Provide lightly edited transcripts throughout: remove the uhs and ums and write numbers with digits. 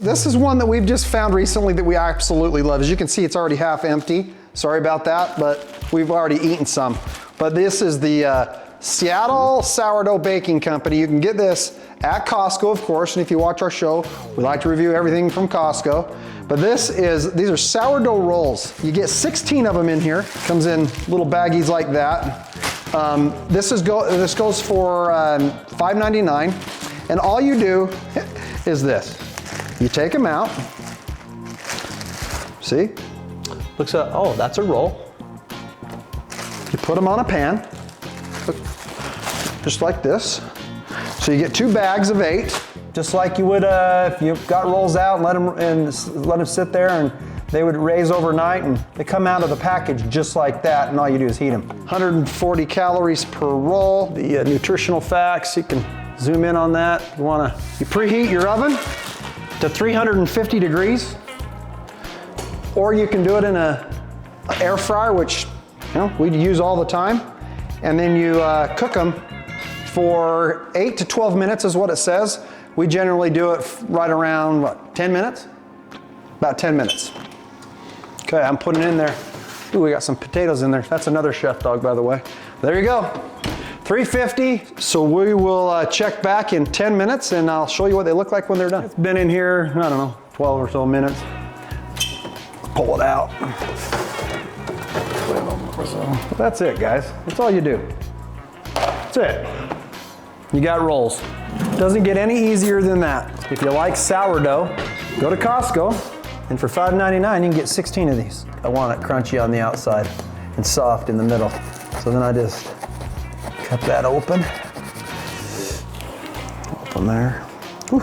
This is one that we've just found recently that we absolutely love. As you can see, it's already half empty. Sorry about that, but we've already eaten some. But this is the Seattle Sourdough Baking Company. You can get this at Costco, of course, and if you watch our show, we like to review everything from Costco. But these are sourdough rolls. You get 16 of them in here. Comes in little baggies like that. This goes for $5.99, and all you do is this. You take them out. See? Looks like, oh, that's a roll. You put them on a pan, just like this. So you get 2 bags of 8, just like you would if you got rolls out and let them sit there, and they would raise overnight, and they come out of the package just like that, and all you do is heat them. 140 calories per roll. The nutritional facts, you can zoom in on that. You preheat your oven to 350 degrees, or you can do it in an air fryer, which we use all the time, and then you cook them for 8 to 12 minutes is what it says. We generally do it right around, what, 10 minutes? About 10 minutes. Okay, I'm putting it in there. Ooh, we got some potatoes in there. That's another Chef Dawg, by the way. There you go. 350, so we will check back in 10 minutes and I'll show you what they look like when they're done. It's been in here, I don't know, 12 or so minutes. Pull it out. So that's it, guys. That's all you do. That's it. You got rolls. Doesn't get any easier than that. If you like sourdough, go to Costco, and for $5.99 you can get 16 of these. I want it crunchy on the outside and soft in the middle. So then I just cut that open. Open there. Whew.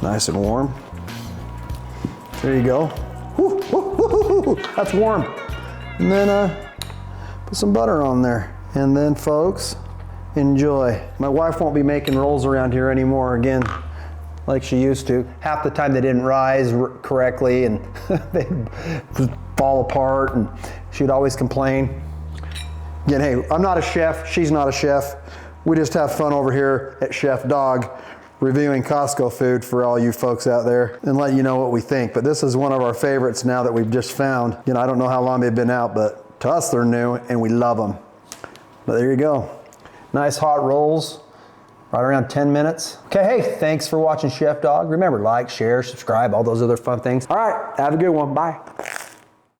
Nice and warm. There you go. Whew, whew, whew, whew. That's warm. And then put some butter on there. And then folks, enjoy. My wife won't be making rolls around here anymore again, like she used to. Half the time they didn't rise correctly and they'd fall apart, and she'd always complain. Again, hey, I'm not a chef, she's not a chef. We just have fun over here at Chef Dawg reviewing Costco food for all you folks out there and let you know what we think. But this is one of our favorites now that we've just found. I don't know how long they've been out, but to us they're new and we love them. But there you go. Nice hot rolls, right around 10 minutes. Okay, hey, thanks for watching Chef Dawg. Remember, like, share, subscribe, all those other fun things. All right, have a good one, bye.